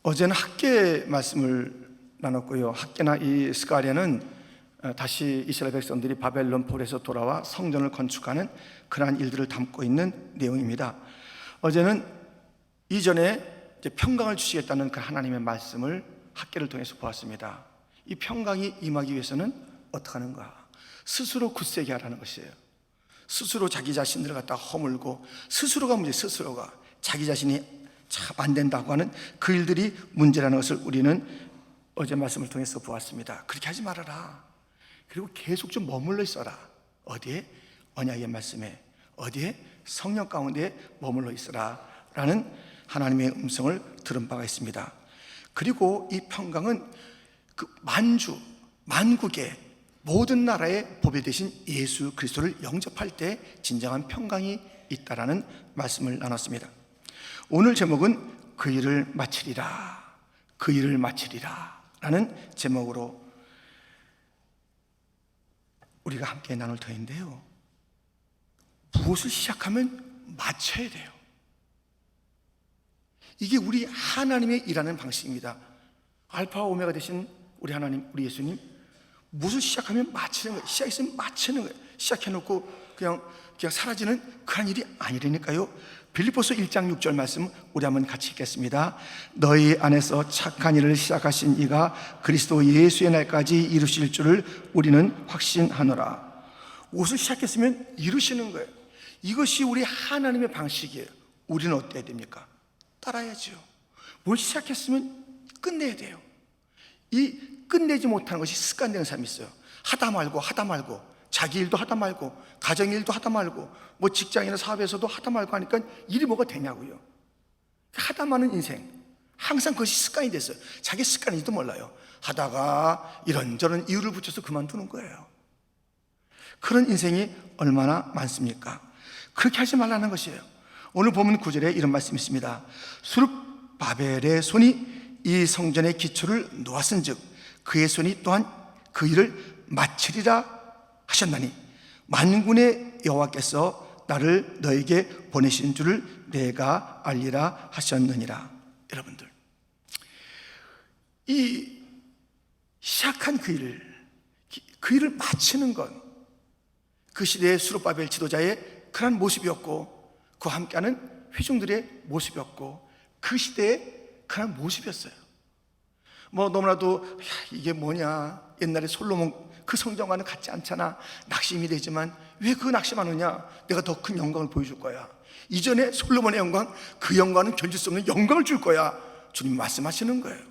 어제는 학계 말씀을 나눴고요. 학계나 이 스가랴는 다시 이스라엘 백성들이 바벨론 폴에서 돌아와 성전을 건축하는 그러한 일들을 담고 있는 내용입니다. 어제는 이전에 평강을 주시겠다는 그 하나님의 말씀을 학계를 통해서 보았습니다. 이 평강이 임하기 위해서는 어떻게 하는가? 스스로 굳세게 하라는 것이에요. 스스로 자기 자신들을 갖다 허물고, 스스로가 문제, 스스로가 자기 자신이 참 안 된다고 하는 그 일들이 문제라는 것을 우리는 어제 말씀을 통해서 보았습니다. 그렇게 하지 말아라. 그리고 계속 좀 머물러 있어라. 어디에? 언약의 말씀에. 어디에? 성령 가운데 머물러 있어라 라는 하나님의 음성을 들은 바가 있습니다. 그리고 이 평강은 그 만국의 모든 나라의 보배 되신 예수 그리스도를 영접할 때 진정한 평강이 있다라는 말씀을 나눴습니다. 오늘 제목은 그 일을 마치리라, 그 일을 마치리라 라는 제목으로 우리가 함께 나눌 터인데요, 무엇을 시작하면 마쳐야 돼요. 이게 우리 하나님의 일하는 방식입니다. 알파와 오메가 되신 우리 하나님, 우리 예수님, 무엇을 시작하면 마치는 거예요. 시작했으면 마치는 거예요. 시작해놓고 그냥 사라지는 그런 일이 아니라니까요. 빌립보서 1장 6절 말씀 우리 한번 같이 읽겠습니다. 너희 안에서 착한 일을 시작하신 이가 그리스도 예수의 날까지 이루실 줄을 우리는 확신하노라. 무엇을 시작했으면 이루시는 거예요. 이것이 우리 하나님의 방식이에요. 우리는 어때야 됩니까? 따라야죠. 뭘 시작했으면 끝내야 돼요. 이 끝내지 못하는 것이 습관되는 사람이 있어요. 하다 말고 자기 일도 하다 말고 가정 일도 하다 말고 뭐 직장이나 사업에서도 하다 말고 하니까 일이 뭐가 되냐고요. 하다 마는 인생, 항상 그것이 습관이 됐어요. 자기 습관인지도 몰라요. 하다가 이런저런 이유를 붙여서 그만두는 거예요. 그런 인생이 얼마나 많습니까? 그렇게 하지 말라는 것이에요. 오늘 본문 9절에 이런 말씀이 있습니다. 스룹바벨의 손이 이 성전의 기초를 놓았은즉 그의 손이 또한 그 일을 마치리라 하셨나니 만군의 여호와께서 나를 너에게 보내신 줄을 내가 알리라 하셨느니라. 여러분들, 이 시작한 그 일을 마치는 건 그 시대의 스룹바벨 지도자의 그런 모습이었고, 그와 함께하는 회중들의 모습이었고, 그 시대의 그런 모습이었어요. 뭐 너무나도 이게 뭐냐, 옛날에 솔로몬 그 성전과는 같지 않잖아, 낙심이 되지만 왜 그 낙심하느냐, 내가 더 큰 영광을 보여줄 거야. 이전에 솔로몬의 영광, 그 영광은 견딜 수 없는 영광을 줄 거야. 주님이 말씀하시는 거예요.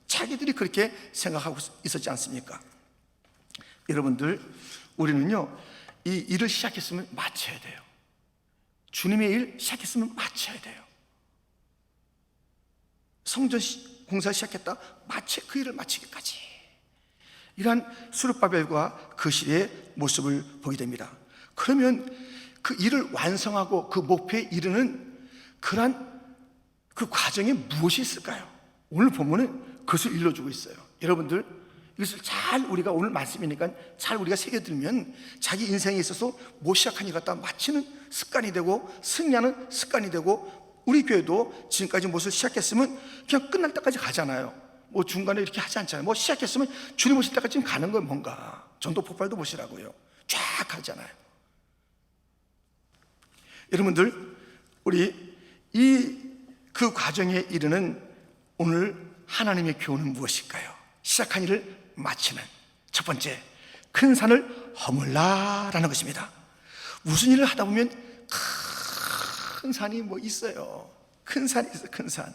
자기들이 그렇게 생각하고 있었지 않습니까? 여러분들, 우리는요 이 일을 시작했으면 마쳐야 돼요. 주님의 일 시작했으면 마쳐야 돼요. 성전 공사 시작했다, 그 일을 마치기까지. 이러한 스룹바벨과 그 시대의 모습을 보게 됩니다. 그러면 그 일을 완성하고 그 목표에 이르는 그러한 그 과정에 무엇이 있을까요? 오늘 본문은 그것을 일러주고 있어요. 여러분들, 이것을 잘 우리가 오늘 말씀이니까 잘 우리가 새겨들면 자기 인생에 있어서 못 시작한 일 갖다 마치는 습관이 되고, 승리하는 습관이 되고, 우리 교회도 지금까지 무엇을 시작했으면 그냥 끝날 때까지 가잖아요. 뭐 중간에 이렇게 하지 않잖아요. 뭐 시작했으면 주님 오실 때까지 지금 가는 거예요. 뭔가 전도 폭발도 보시라고요. 쫙 가잖아요. 여러분들, 우리 그 과정에 이르는 오늘 하나님의 교훈은 무엇일까요? 시작한 일을 마치는 첫 번째, 큰 산을 허물라라는 것입니다. 무슨 일을 하다 보면 큰 산이 뭐 있어요. 큰 산이 있어요. 큰 산.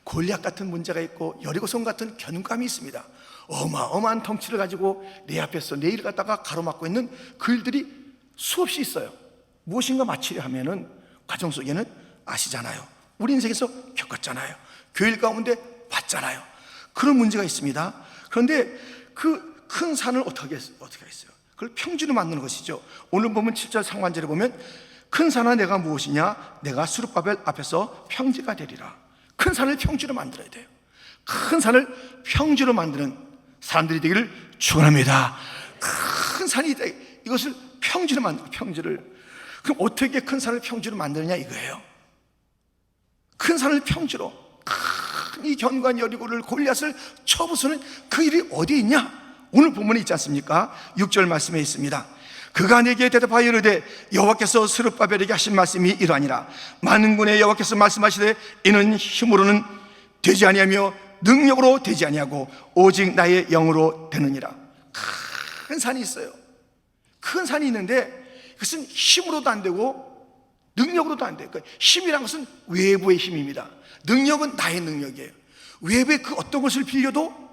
골리앗 같은 문제가 있고 여리고성 같은 견감이 있습니다. 어마어마한 덩치를 가지고 내 앞에서 내 일을 갖다가 가로막고 있는 그 일들이 수없이 있어요. 무엇인가 마치려 하면은 과정 속에는 아시잖아요. 우리 인생에서 겪었잖아요. 교일 가운데 봤잖아요. 그런 문제가 있습니다. 그런데 그 큰 산을 어떻게 했어요? 그걸 평지로 만드는 것이죠. 오늘 보면 7절 상반절에 보면 큰 산아 내가 무엇이냐? 내가 스룹바벨 앞에서 평지가 되리라. 큰 산을 평지로 만들어야 돼요. 큰 산을 평지로 만드는 사람들이 되기를 축원합니다. 큰 산이 돼. 이것을 평지로 만들고, 평지를. 그럼 어떻게 큰 산을 평지로 만드느냐 이거예요. 큰 산을 평지로, 큰 이 견고한 여리고를 골리앗을 쳐부수는 그 일이 어디 있냐? 오늘 본문에 있지 않습니까? 6절 말씀에 있습니다. 그가 내게 대답하여 이르되 여호와께서 스룹바벨에게 하신 말씀이 이러하니라. 만군의 여호와께서 말씀하시되 이는 힘으로는 되지 아니하며 능력으로 되지 아니하고 오직 나의 영으로 되느니라. 큰 산이 있어요. 큰 산이 있는데 그것은 힘으로도 안 되고 능력으로도 안 돼요. 그러니까 힘이란 것은 외부의 힘입니다. 능력은 나의 능력이에요. 외부의 그 어떤 것을 빌려도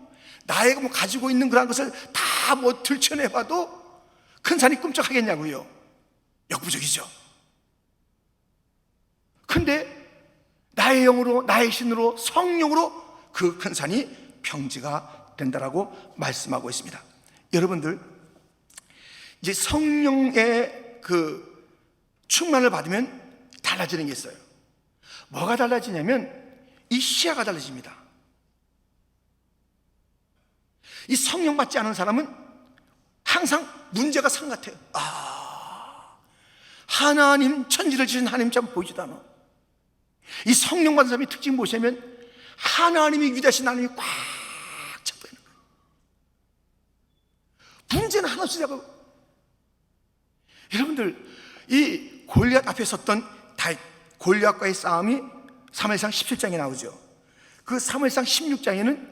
나의 뭐 가지고 있는 그런 것을 다 뭐 들춰내봐도 큰 산이 꿈쩍하겠냐고요. 역부족이죠. 근데 나의 영으로, 나의 신으로, 성령으로 그 큰 산이 평지가 된다라고 말씀하고 있습니다. 여러분들, 이제 성령의 그 충만을 받으면 달라지는 게 있어요. 뭐가 달라지냐면 이 시야가 달라집니다. 이 성령 받지 않은 사람은 항상 문제가 산 같아요. 하나님, 천지를 지은 하나님 참 보이지도 않아. 이 성령 받은 사람의 특징 보시면 하나님이 위대하신 하나님이 꽉 차 보이는 거예요. 문제는 하나 없으냐고. 여러분들, 이 골리앗 앞에 섰던 골리앗과의 싸움이 사무엘상 17장에 나오죠. 그 사무엘상 16장에는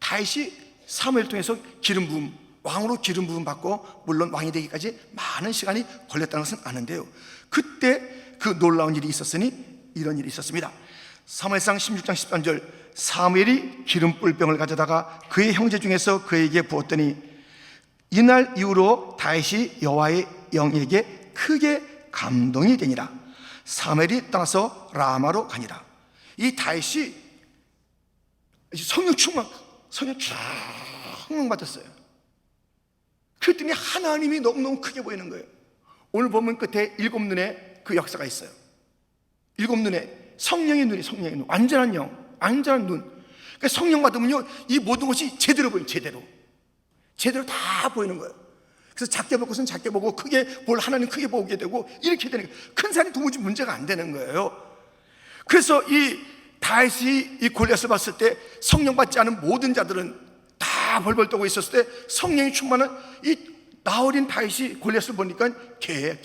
다윗이 사무엘 통해서 기름 부음, 왕으로 기름 부음 받고 물론 왕이 되기까지 많은 시간이 걸렸다는 것은 아는데요, 그때 그 놀라운 일이 있었으니 이런 일이 있었습니다. 사무엘상 16장 13절, 사무엘이 기름 뿔병을 가져다가 그의 형제 중에서 그에게 부었더니 이날 이후로 다윗이 여호와의 영에게 크게 감동이 되니라. 사무엘이 떠나서 라마로 가니라. 이 다윗이 성령 충만 받았어요. 그랬더니 하나님이 너무너무 크게 보이는 거예요. 오늘 보면 끝에 일곱 눈의 그 역사가 있어요. 일곱 눈에 성령의 눈이, 성령의 눈, 완전한 영, 완전한 눈. 그러니까 성령 받으면요, 이 모든 것이 제대로 보여요. 제대로 다 보이는 거예요. 그래서 작게 볼 것은 작게 보고 크게 볼 하나님 크게 보게 되고 이렇게 되는 거예요. 큰 산이 도무지 문제가 안 되는 거예요. 그래서 이 다윗이 이 골리앗을 봤을 때 성령 받지 않은 모든 자들은 다 벌벌 떠고 있었을 때 성령이 충만한 이 나어린 다윗이 골리앗을 보니까 개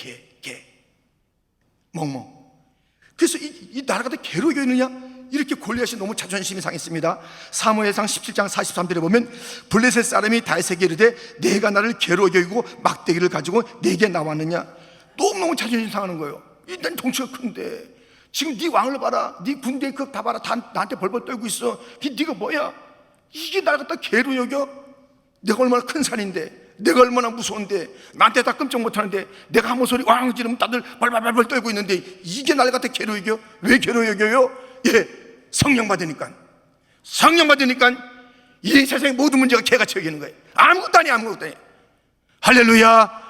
멍멍. 그래서 이 나라가 다 개로 여기느냐, 이렇게 골리앗이 너무 자존심이 상했습니다. 사무엘상 17장 43절에 보면 블레셋 사람이 다윗에게 이르되 내가 나를 개로 여기고 막대기를 가지고 내게 나왔느냐. 너무너무 자존심 상하는 거예요. 난 덩치가 큰데 지금 네 왕을 봐라, 네 군대 그 다 봐라, 다 나한테 벌벌 떨고 있어. 네가 뭐야? 이게 나를 갖다 개로 여겨? 내가 얼마나 큰 산인데, 내가 얼마나 무서운데, 나한테 다 끔찍 못하는데, 내가 아무 소리 왕 지르면 다들 발발발발 떨고 있는데 이게 나를 갖다 개로 여겨? 왜 개로 여겨요? 성령 받으니까 이 세상의 모든 문제가 개같이 여기는 거예요. 아무것도 아니야. 할렐루야,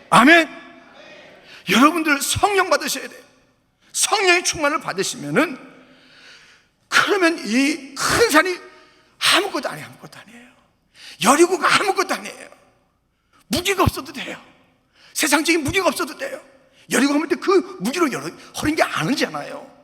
아멘. 여러분들 성령 받으셔야 돼요. 성령의 충만을 받으시면은, 그러면 이 큰 산이 아무것도 아니에요. 여리고가 아무것도 아니에요. 무기가 없어도 돼요. 세상적인 무기가 없어도 돼요. 여리고 하면 그 무기로 허린 게 아니잖아요.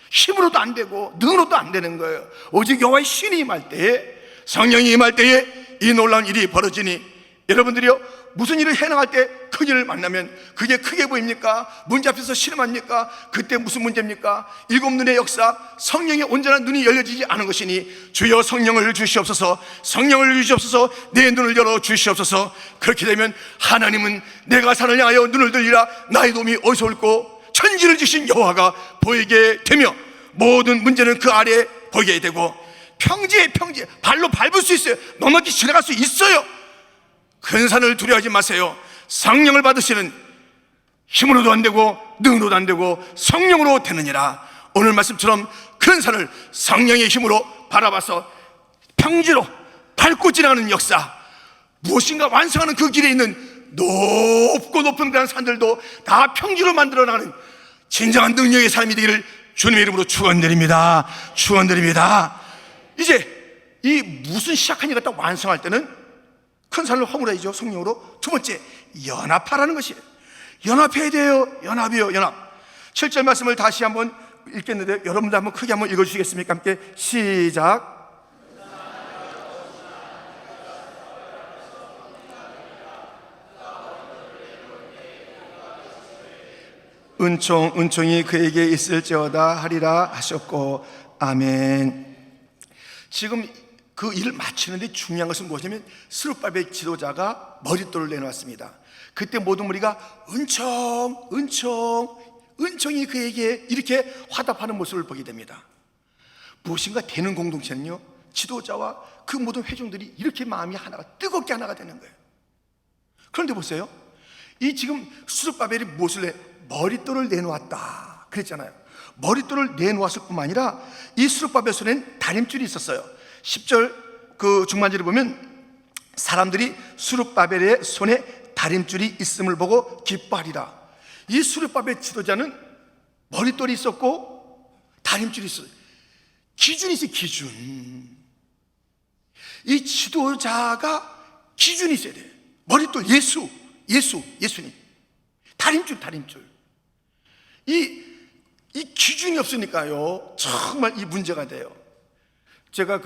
힘으로도 안 되고 능으로도 안 되는 거예요. 오직 여호와의 신이 임할 때에, 성령이 임할 때에 이 놀라운 일이 벌어지니, 여러분들이요, 무슨 일을 해나갈 때 큰 일을 만나면 그게 크게 보입니까? 문제 앞에서 실험합니까? 그때 무슨 문제입니까? 일곱 눈의 역사, 성령의 온전한 눈이 열려지지 않은 것이니 주여 성령을 주시옵소서, 성령을 주시옵소서, 내 눈을 열어 주시옵소서. 그렇게 되면 하나님은 내가 산을 향하여 눈을 들리라, 나의 도움이 어디서 올고 천지를 지신 여호와가 보이게 되며 모든 문제는 그 아래에 보이게 되고, 평지에 발로 밟을 수 있어요. 넉넉히 지나갈 수 있어요. 큰 산을 두려워하지 마세요. 성령을 받으시는, 힘으로도 안 되고 능으로도 안 되고 성령으로 되느니라. 오늘 말씀처럼 큰 산을 성령의 힘으로 바라봐서 평지로 밟고 지나가는 역사, 무엇인가 완성하는 그 길에 있는 높고 높은 그런 산들도 다 평지로 만들어 나가는 진정한 능력의 삶이 되기를 주님의 이름으로 축원드립니다. 이제 이 무슨 시작한 일 갖다 완성할 때는 큰 산을 허물어야죠, 성령으로. 두 번째, 연합하라는 것이에요. 연합해야 돼요. 연합이요, 연합. 7절 말씀을 다시 한번 읽겠는데 여러분들 한번 크게 한번 읽어주시겠습니까? 함께 시작. 은총이 그에게 있을지어다 하리라 하셨고. 아멘. 지금 그 일을 마치는데 중요한 것은 무엇이냐면 스룹바벨 지도자가 머릿돌을 내놓았습니다. 그때 모든 무리가 은총이 그에게 이렇게 화답하는 모습을 보게 됩니다. 무엇인가 되는 공동체는요, 지도자와 그 모든 회중들이 이렇게 마음이 하나가, 뜨겁게 하나가 되는 거예요. 그런데 보세요, 이 지금 스룹바벨이 무엇을 머릿돌을 내놓았다 그랬잖아요. 머릿돌을 내놓았을 뿐만 아니라 이 스룹바벨 손에는 다림줄이 있었어요. 10절 그 중반절을 보면 사람들이 스룹바벨의 손에 다림줄이 있음을 보고 기뻐하리라. 이 스룹바벨 지도자는 머릿돌이 있었고 다림줄이 있어요. 기준이 있어요. 기준. 이 지도자가 기준이 있어야 돼요. 머릿돌, 예수님. 다림줄. 이 기준이 없으니까요, 정말 이 문제가 돼요. 제가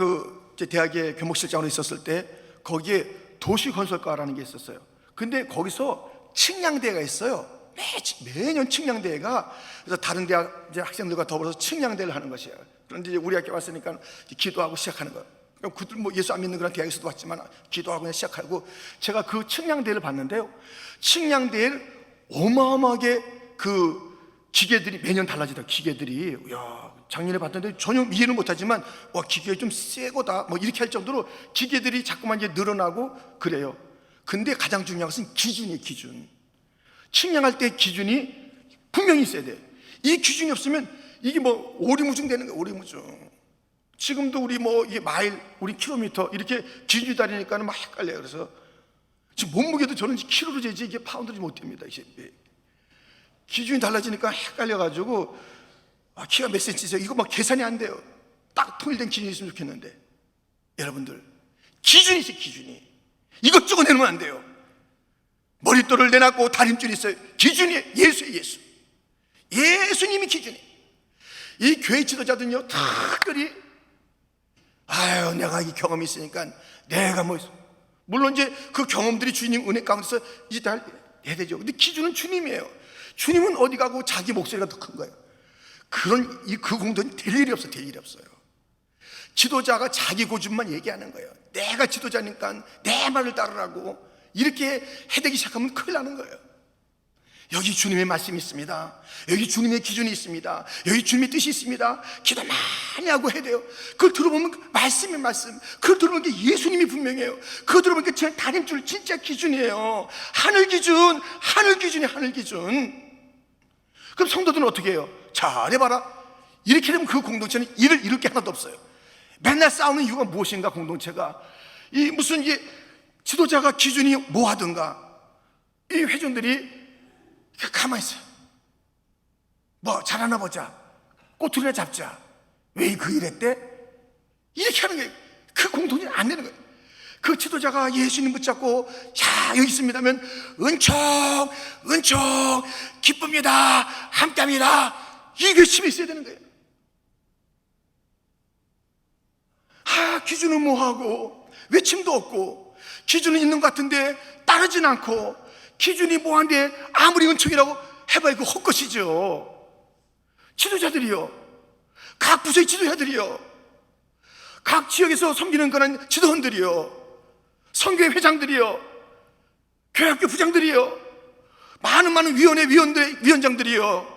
제 대학에 교목실장으로 있었을 때 거기에 도시건설과라는 게 있었어요. 근데 거기서 측량대회가 있어요. 매년 측량대회가. 그래서 다른 대학 이제 학생들과 더불어서 측량대회를 하는 것이에요. 그런데 이제 우리 학교 왔으니까 기도하고 시작하는 거예요. 그들 뭐 예수 안 믿는 그런 대학에서도 왔지만 기도하고 그냥 시작하고, 제가 그 측량대회를 봤는데요, 측량대회를 어마어마하게 그 기계들이 매년 달라지더라고요. 기계들이, 야, 작년에 봤는데 전혀 이해를 못하지만 와, 기계 좀 세고다 뭐 이렇게 할 정도로 기계들이 자꾸만 이제 늘어나고 그래요. 근데 가장 중요한 것은 기준이에요. 기준. 측량할 때 기준이 분명히 있어야 돼. 이 기준이 없으면 이게 뭐 오리무중 되는 거예요. 오리무중. 지금도 우리 뭐 이게 마일, 우리 킬로미터 이렇게 기준이 다르니까는 막 헷갈려요. 그래서 지금 몸무게도 저는 킬로로 재지 이게 파운드로 못 됩니다. 이게 기준이 달라지니까 헷갈려가지고, 키가 몇 센치세요? 이거 막 계산이 안 돼요. 딱 통일된 기준이 있으면 좋겠는데, 여러분들 기준이 있어요. 기준이. 이것저것 내놓으면 안 돼요. 머릿돌을 내놨고 다림줄이 있어요. 기준이 예수예요. 예수님이 기준이. 이 교회 지도자들은요, 특별히 내가 이 경험이 있으니까 내가 뭐, 물론 이제 그 경험들이 주님 은혜 가운데서 이제 다 해야 되죠. 근데 기준은 주님이에요. 주님은 어디 가고 자기 목소리가 더 큰 거예요. 그 공동이 될 일이 없어요. 지도자가 자기 고집만 얘기하는 거예요. 내가 지도자니까 내 말을 따르라고 이렇게 해대기 시작하면 큰일 나는 거예요. 여기 주님의 말씀이 있습니다. 여기 주님의 기준이 있습니다. 여기 주님의 뜻이 있습니다. 기도 많이 하고 해야 돼요. 그걸 들어보면 말씀이 말씀. 그걸 들어보면 예수님이 분명해요. 그걸 들어보면 제 다림줄 진짜 기준이에요. 하늘 기준. 그럼 성도들은 어떻게 해요? 잘해봐라. 이렇게 되면 그 공동체는 일을 이룰 게 하나도 없어요. 맨날 싸우는 이유가 무엇인가? 공동체가 무슨 지도자가 기준이 뭐 하든가 이 회중들이 가만히 있어요. 뭐 잘하나 보자, 꼬투리나 잡자, 왜 그 일했대? 이렇게 하는 거예요. 그 공동체는 안 되는 거예요. 그 지도자가 예수님 붙잡고 여기 있습니다면 은총 기쁩니다, 함께합니다, 이 결심이 있어야 되는 거예요. 기준은 뭐하고 외침도 없고 기준은 있는 것 같은데 따르진 않고, 기준이 뭐한데 아무리 은총이라고 해봐야 그 헛것이죠. 지도자들이요, 각 부서의 지도자들이요, 각 지역에서 섬기는 그런 지도원들이요, 선교회 회장들이요, 교회학교 부장들이요, 많은 위원회 위원장들이요,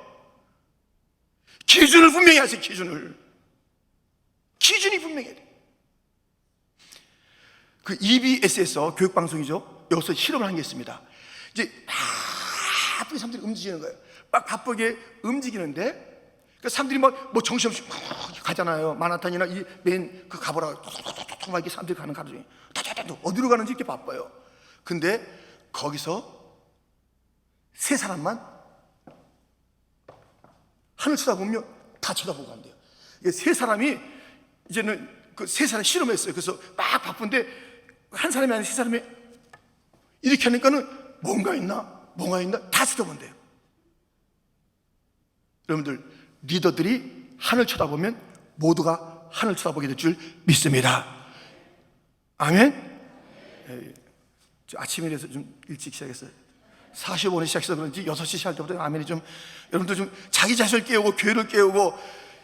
기준을 분명히 하세요. 기준이 분명해야 돼요. 그 EBS에서 교육방송이죠. 여기서 실험을 한 게 있습니다. 이제 바쁘게 사람들이 움직이는 거예요. 막 바쁘게 움직이는데, 그 사람들이 뭐 정신없이 가잖아요. 마나탄이나 이 메인 그 가보라 막 이렇게 사람들이 가는 가중에 어디로 가는지 이렇게 바빠요. 근데 거기서 세 사람만 하늘 쳐다보면 다 쳐다보고 간대요. 세 사람이 이제는 그 세 사람 실험했어요. 그래서 막 바쁜데 한 사람이 아니라 세 사람이 이렇게 하니까는 뭔가 있나 다 쳐다본대요. 여러분들, 리더들이 하늘 쳐다보면 모두가 하늘 쳐다보게 될 줄 믿습니다. 아멘. 아침이라서 좀 일찍 시작했어요. 45년 시작해서 그런지 6시 할 때부터 아멘이 좀, 여러분들 좀 자기 자신을 깨우고 교회를 깨우고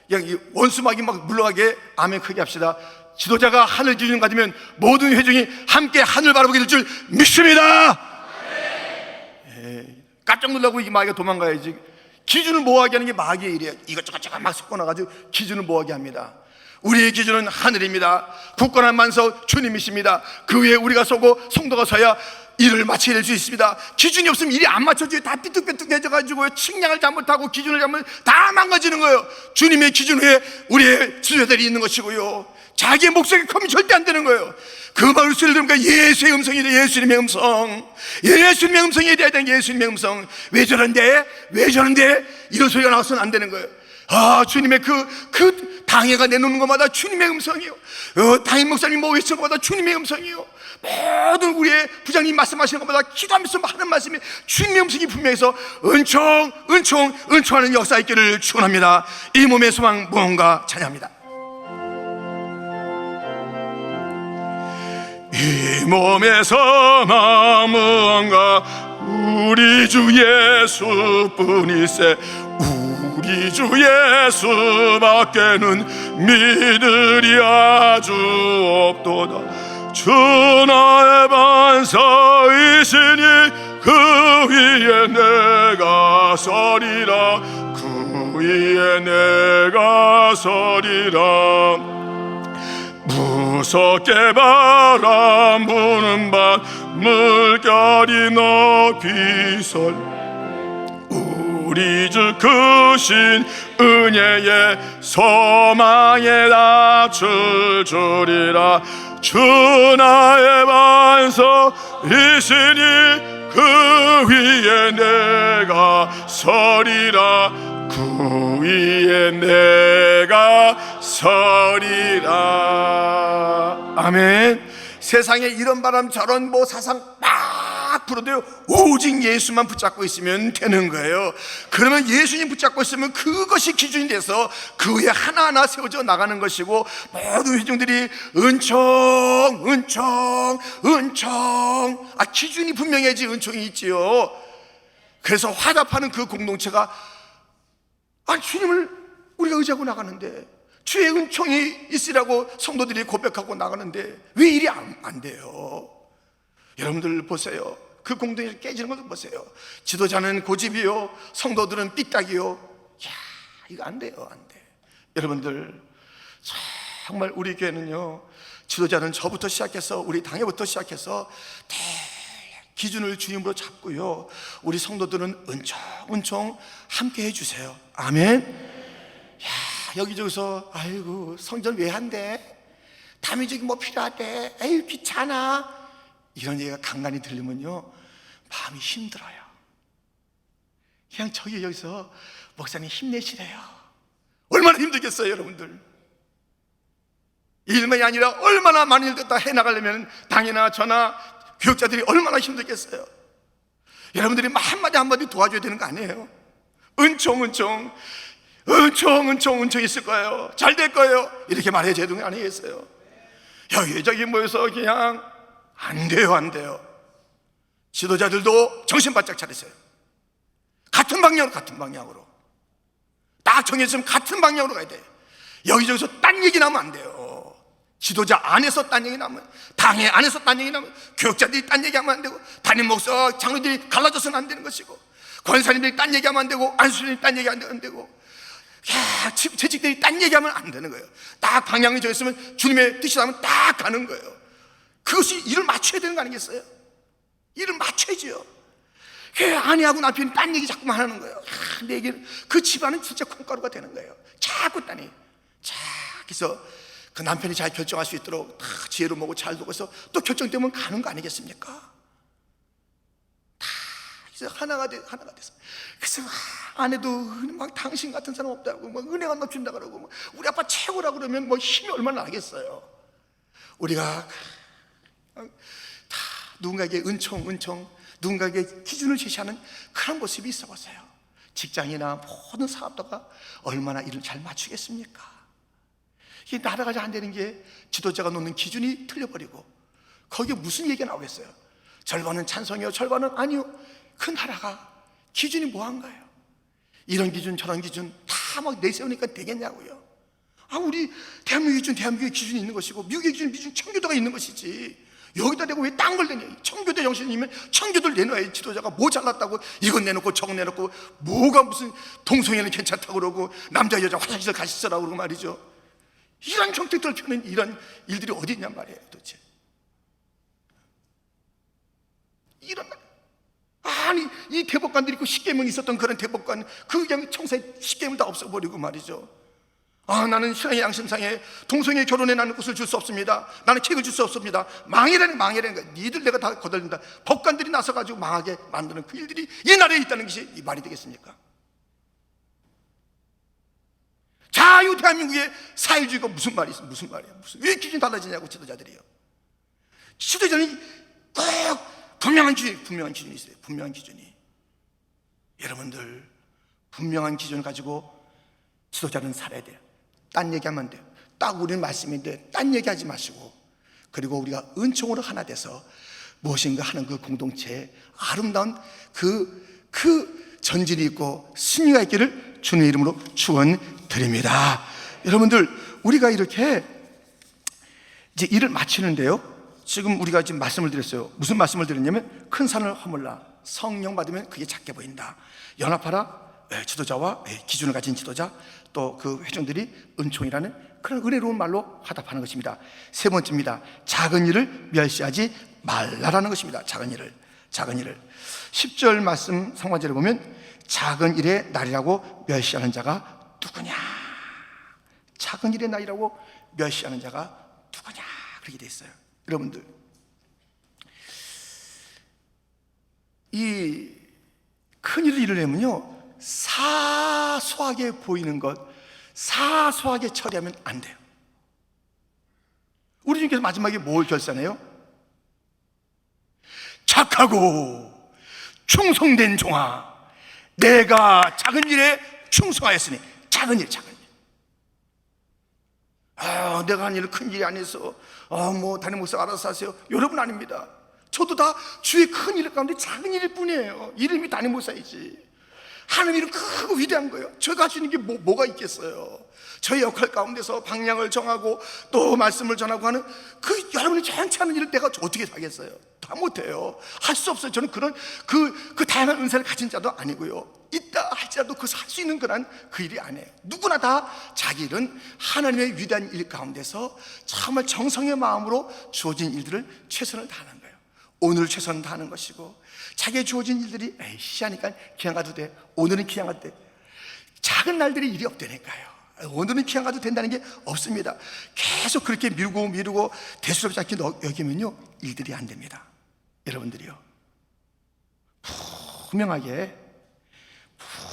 그냥 이 원수막이 막 물러가게 아멘 크게 합시다. 지도자가 하늘 기준을 가지면 모든 회중이 함께 하늘 바라보게 될 줄 믿습니다. 깜짝 놀라고 이 마귀가 도망가야지. 기준을 모호하게 하는 게 마귀의 일이에요. 이것저것 막 섞어놔가지고 기준을 모호하게 합니다. 우리의 기준은 하늘입니다. 굳건한 만석 주님이십니다. 그 위에 우리가 서고 성도가 서야 일을 마치게 될 수 있습니다. 기준이 없으면 일이 안 맞춰져요. 다 삐뚤빼뚤해져가지고 측량을 잘못하고 기준을 잘못 다 망가지는 거예요. 주님의 기준 위에 우리의 지도자들이 있는 것이고요, 자기의 목소리가 커면 절대 안 되는 거예요. 그 마을 소리를 들으니까 예수의 음성이 돼. 예수님의 음성, 예수님의 음성이 돼야 되는 예수님의 음성. 왜 저런데? 왜 저런데? 이런 소리가 나와서는 안 되는 거예요. 아, 주님의 그 당회가 내놓는 것마다 주님의 음성이요, 당회 목사님이 뭐 외치는 것마다 주님의 음성이요, 모든 우리의 부장님 말씀하시는 것마다 기도하면서 하는 말씀이 주님의 음성이 분명해서 은총하는 역사 있기를 축원합니다. 이 몸의 소망 무언가 찬양합니다. 이 몸의 소망 무언가 우리 주 예수뿐이세. 우리 주 예수밖에는 믿으리 아주 없도다. 주 나의 반석이시니 그 위에 내가 서리라. 그 위에 내가 서리라. 무섭게 바람 부는 밤 물결이 높이 설 우리 주 크신 은혜의 소망에 낮출 줄이라. 주 나의 반석이시니 그 위에 내가 서리라. 그 위에 내가 서리라. 아멘. 세상에 이런 바람 저런 뭐 사상 막 불어도요, 오직 예수만 붙잡고 있으면 되는 거예요. 그러면 예수님 붙잡고 있으면 그것이 기준이 돼서 그 위에 하나하나 세워져 나가는 것이고, 모든 회중들이 은총 기준이 분명해야지 은총이 있지요. 그래서 화답하는 그 공동체가, 주님을 우리가 의지하고 나가는데, 주의 은총이 있으라고 성도들이 고백하고 나가는데 왜 일이 안 돼요? 여러분들 보세요. 그 공동체를 깨지는 것을 보세요. 지도자는 고집이요, 성도들은 삐딱이요. 야, 이거 안 돼요, 안 돼. 여러분들, 정말 우리 교회는요, 지도자는 저부터 시작해서 우리 당회부터 시작해서 기준을 주님으로 잡고요, 우리 성도들은 은총 함께 해주세요. 아멘. 야, 여기저기서 아이고 성전 왜 한대? 다음에 저기 뭐 필요하대? 에이 귀찮아. 이런 얘기가 간간히 들리면요, 마음이 힘들어요. 그냥 여기서 목사님 힘내시래요. 얼마나 힘들겠어요, 여러분들. 일만이 아니라 얼마나 많은 일들 다 해나가려면 당이나 저나 교육자들이 얼마나 힘들겠어요. 여러분들이 한마디 도와줘야 되는 거 아니에요? 은총 있을 거예요. 잘 될 거예요. 이렇게 말해줘야 되는 거 아니겠어요? 여기저기 모여서 그냥 안 돼요. 지도자들도 정신 바짝 차리세요. 같은 방향으로 딱 정해졌으면 같은 방향으로 가야 돼요. 여기저기서 딴 얘기 나면 안 돼요. 지도자 안에서 딴 얘기 나면, 당회 안에서 딴 얘기 나면, 교육자들이 딴 얘기하면 안 되고, 담임 목사 장로들이 갈라져서는 안 되는 것이고, 권사님들이 딴 얘기하면 안 되고, 안수님이 딴 얘기하면 안 되고, 재직들이 딴 얘기하면 안 되는 거예요. 딱 방향이 정했으면 주님의 뜻이 나면 딱 가는 거예요. 그것이 일을 맞춰야 되는 거 아니겠어요? 일을 맞춰야지요. 아내하고 남편이 딴 얘기 자꾸만 하는 거예요. 내 얘기는, 그 집안은 진짜 콩가루가 되는 거예요. 자꾸 딴 얘기. 그래서 그 남편이 잘 결정할 수 있도록 다 지혜로 먹고 잘 두고서 또 결정되면 가는 거 아니겠습니까? 다 그래서 하나가 돼서, 그래서 아내도 막 당신 같은 사람 없다고, 막 은혜가 넘친다 그러고, 막 우리 아빠 최고라 그러면 뭐 힘이 얼마나 나겠어요. 우리가 다 누군가에게 은총, 누군가에게 기준을 제시하는 그런 모습이 있어 보세요. 직장이나 모든 사업도가 얼마나 일을 잘 맞추겠습니까? 이게 나라가 안 되는 게 지도자가 놓는 기준이 틀려버리고, 거기에 무슨 얘기가 나오겠어요? 절반은 찬성이요, 절반은 아니요. 그 나라가 기준이 뭐한가요? 이런 기준 저런 기준 다 막 내세우니까 되겠냐고요. 우리 대한민국의 기준 대한민국의 기준이 있는 것이고, 미국의 기준 미국 청교도가 있는 것이지, 여기다 대고 왜 딴 걸 내냐. 청교도 정신이면 청교도를 내놔야 지도자가 뭐 잘났다고 이건 내놓고 저건 내놓고, 뭐가 무슨 동성애는 괜찮다고 그러고 남자 여자 화장실 가시더라고 그러고 말이죠. 이런 정책들을 펴는 이런 일들이 어디 있냔 말이에요 도대체. 이런, 아니 이 대법관들이 있고 10계명이 있었던 그런 대법관, 그 그냥 청사에 10계명 다 없애버리고 말이죠. 나는 신앙의 양심상에 동성애 결혼에 나는 것을 줄 수 없습니다. 나는 책을 줄 수 없습니다. 망해라는 거야. 니들 내가 다 거덜린다. 법관들이 나서가지고 망하게 만드는 그 일들이 이 나라에 있다는 것이 이 말이 되겠습니까? 자유 대한민국의 사회주의가 무슨 말이 있어? 무슨 말이야? 왜 기준이 달라지냐고. 지도자들이요. 지도자는 꼭 분명한 기준이 있어요. 분명한 기준이. 여러분들, 분명한 기준을 가지고 지도자는 살아야 돼요. 딴 얘기하면 안 돼요. 딱 우리는 말씀인데 딴 얘기하지 마시고, 그리고 우리가 은총으로 하나 돼서 무엇인가 하는 그 공동체에 아름다운 그 전진이 있고 승리가 있기를 주님의 이름으로 축원드립니다. 여러분들, 우리가 이렇게 이제 일을 마치는데요, 지금 우리가 지금 말씀을 드렸어요. 무슨 말씀을 드렸냐면, 큰 산을 허물라, 성령 받으면 그게 작게 보인다. 연합하라, 지도자와 기준을 가진 지도자, 또 그 회중들이 은총이라는 그런 은혜로운 말로 화답하는 것입니다. 세 번째입니다. 작은 일을 멸시하지 말라라는 것입니다. 작은 일을 10절 말씀 상반절에 보면, 작은 일의 날이라고 멸시하는 자가 누구냐. 작은 일의 날이라고 멸시하는 자가 누구냐, 그렇게 돼 있어요. 여러분들, 이 큰 일을 이루려면요, 사소하게 보이는 것, 사소하게 처리하면 안 돼요. 우리 주님께서 마지막에 뭘 결산해요? 착하고 충성된 종아, 내가 작은 일에 충성하였으니. 작은 일. 내가 한 일을 큰 일이 아니어서 뭐 담임 목사 알아서 하세요. 여러분, 아닙니다. 저도 다 주의 큰 일 가운데 작은 일일 뿐이에요. 이름이 담임 목사이지. 하나님 이름 크고 위대한 거예요. 제가 할 수 있는 게 뭐가 있겠어요. 저의 역할 가운데서 방향을 정하고 또 말씀을 전하고 하는 그 여러분이 전체 하는 일을 내가 어떻게 하겠어요? 다 못해요. 할 수 없어요. 저는 그런 그 다양한 은사를 가진 자도 아니고요. 있다 할지라도 그 할 수 있는 그런 그 일이 아니에요. 누구나 다 자기 일은 하나님의 위대한 일 가운데서 정말 정성의 마음으로 주어진 일들을 최선을 다하는 거예요. 오늘 최선을 다하는 것이고, 자기의 주어진 일들이 시하니까 기한 가도 돼. 오늘은 기한 가도 돼. 작은 날들이 일이 없다니까요. 오늘은 기한 가도 된다는 게 없습니다. 계속 그렇게 미루고 대수롭지 않게 여기면요, 일들이 안 됩니다. 여러분들이요,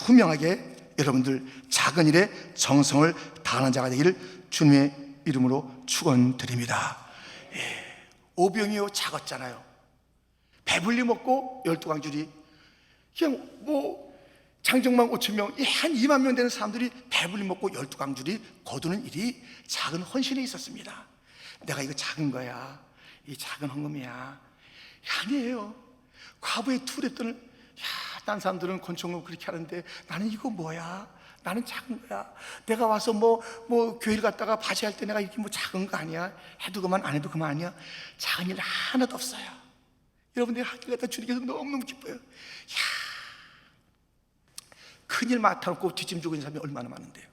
분명하게 여러분들 작은 일에 정성을 다하는 자가 되기를 주님의 이름으로 축원드립니다. 오병이어 작았잖아요. 배불리 먹고 12광줄이 그냥 뭐 장정만 5,000명, 한 2만 명 되는 사람들이 배불리 먹고 12광줄이 거두는 일이 작은 헌신에 있었습니다. 내가 이거 작은 거야, 이 작은 헌금이야. 아니에요. 과부의 투랩돈을, 딴 사람들은 권총을 그렇게 하는데 나는 이거 뭐야? 나는 작은 거야. 내가 와서 뭐 교회를 갔다가 바지할 때 내가 이렇게 뭐 작은 거 아니야? 해도 그만 안 해도 그만 아니야? 작은 일 하나도 없어요. 여러분들이 학교 갔다 주님께서 너무너무 기뻐요. 큰일 맡아놓고 뒷짐지고 있는 사람이 얼마나 많은데요.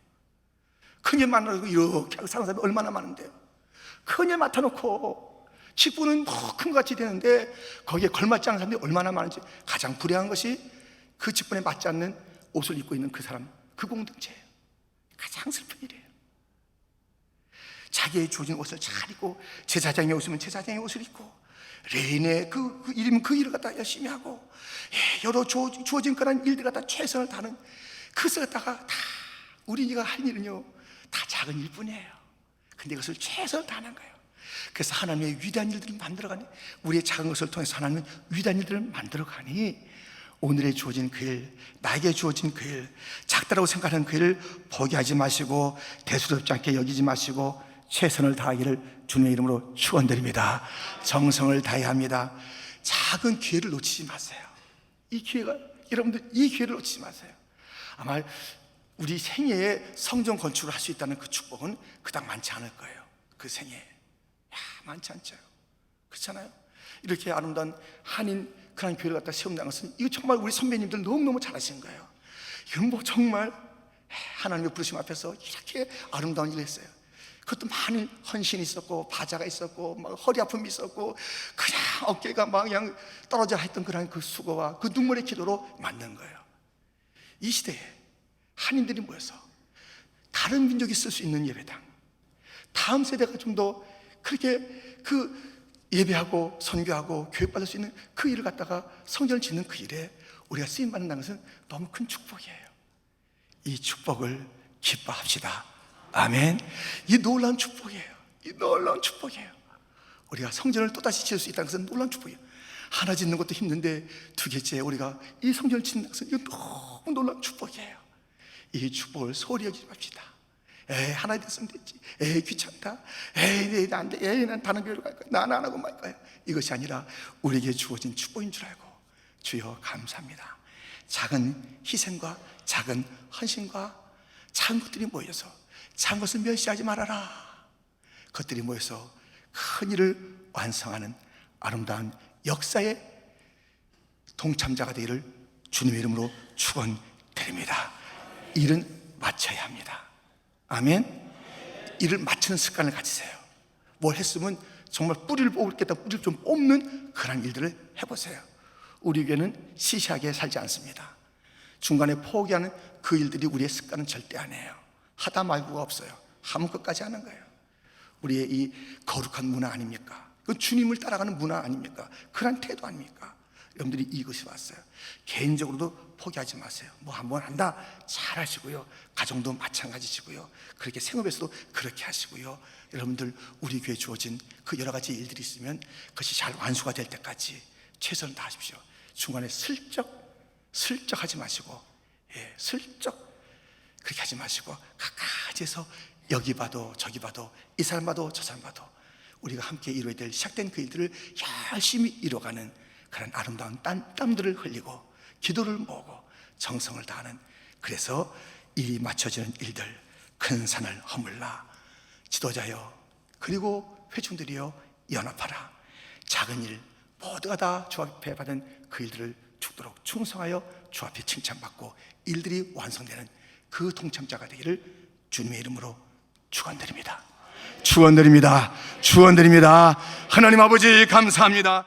큰일 맡아놓고 이렇게 하고 사는 사람이 얼마나 많은데요. 큰일 맡아놓고 직분은 더 큰 것 같이 되는데 거기에 걸맞지 않은 사람들이 얼마나 많은지. 가장 불행한 것이 그 직분에 맞지 않는 옷을 입고 있는 그 사람, 그 공동체예요. 가장 슬픈 일이에요. 자기의 주어진 옷을 잘 입고, 제사장이 옷이면 제사장의 옷을 입고, 레인의 그 이름 그 일을 갖다 열심히 하고, 여러 주어진 그런 일들 갖다 최선을 다하는 그것을 갖다가 다 우리가 할 일은요, 다 작은 일뿐이에요. 근데 그것을 최선을 다하는 거예요. 그래서 하나님의 위대한 일들을 만들어가니, 우리의 작은 것을 통해서 하나님은 위대한 일들을 만들어가니, 오늘의 주어진 그 일, 나에게 주어진 그 일, 작다라고 생각하는 그 일을 포기하지 마시고, 대수롭지 않게 여기지 마시고 최선을 다하기를 주님의 이름으로 축원드립니다. 정성을 다해야 합니다. 작은 기회를 놓치지 마세요. 이 기회가, 여러분들 이 기회를 놓치지 마세요. 아마 우리 생애에 성전 건축을 할 수 있다는 그 축복은 그닥 많지 않을 거예요. 그 생애에 많지 않죠. 그렇잖아요. 이렇게 아름다운 한인 그런 교회를 갖다 세운다는 것은 이거 정말 우리 선배님들 너무너무 잘하신 거예요. 이건 뭐 정말 하나님의 부르심 앞에서 이렇게 아름다운 일을 했어요. 그것도 많은 헌신이 있었고 바자가 있었고 막 허리 아픔이 있었고 그냥 어깨가 막 그냥 떨어져 했던 그런 그 수고와 그 눈물의 기도로 만든 거예요. 이 시대에 한인들이 모여서 다른 민족이 쓸 수 있는 예배당, 다음 세대가 좀 더 그렇게 그 예배하고 선교하고 교육받을 수 있는 그 일을 갖다가 성전을 짓는 그 일에 우리가 쓰임받는다는 것은 너무 큰 축복이에요. 이 축복을 기뻐합시다. 아멘. 이 놀라운 축복이에요. 이 놀라운 축복이에요. 우리가 성전을 또다시 지을 수 있다는 것은 놀라운 축복이에요. 하나 짓는 것도 힘든데 두 개째 우리가 이 성전을 짓는 것은 이거 너무 놀라운 축복이에요. 이 축복을 소홀히 여기지 맙시다. 에이, 하나 됐으면 됐지. 에이, 귀찮다. 에이, 안 돼. 에이, 난 다른 교회로 갈 거야. 난 안 하고 말 거야. 이것이 아니라 우리에게 주어진 축복인 줄 알고, 주여 감사합니다. 작은 희생과 작은 헌신과 작은 것들이 모여서, 작은 것을 멸시하지 말아라. 그것들이 모여서 큰 일을 완성하는 아름다운 역사의 동참자가 되기를 주님의 이름으로 축원드립니다. 일은 마쳐야 합니다. 아멘. 일을 마치는 습관을 가지세요. 뭘 했으면 정말 뿌리를 뽑겠다, 뿌리를 좀 뽑는 그런 일들을 해보세요. 우리 교회는 시시하게 살지 않습니다. 중간에 포기하는 그 일들이 우리의 습관은 절대 아니에요. 하다 말고가 없어요. 하면 끝까지 하는 거예요. 우리의 이 거룩한 문화 아닙니까? 그 주님을 따라가는 문화 아닙니까? 그런 태도 아닙니까? 여러분들이 이것이 왔어요. 개인적으로도 포기하지 마세요. 뭐 한번 한다 잘 하시고요. 가정도 마찬가지시고요. 그렇게 생업에서도 그렇게 하시고요. 여러분들 우리 교회에 주어진 그 여러 가지 일들이 있으면 그것이 잘 완수가 될 때까지 최선을 다하십시오. 중간에 슬쩍 하지 마시고, 슬쩍 그렇게 하지 마시고 가까이 해서 여기 봐도 저기 봐도 이 사람 봐도 저 사람 봐도 우리가 함께 이루어야 될 시작된 그 일들을 열심히 이뤄가는 그런 아름다운 땀들을 흘리고 기도를 모으고 정성을 다하는, 그래서 일이 맞춰지는 일들, 큰 산을 허물라. 지도자여 그리고 회중들이여 연합하라. 작은 일 모두가 다 주 앞에 받은 그 일들을 죽도록 충성하여 주 앞에 칭찬받고 일들이 완성되는 그 동참자가 되기를 주님의 이름으로 축원드립니다. 축원드립니다. 축원드립니다. 하나님 아버지 감사합니다.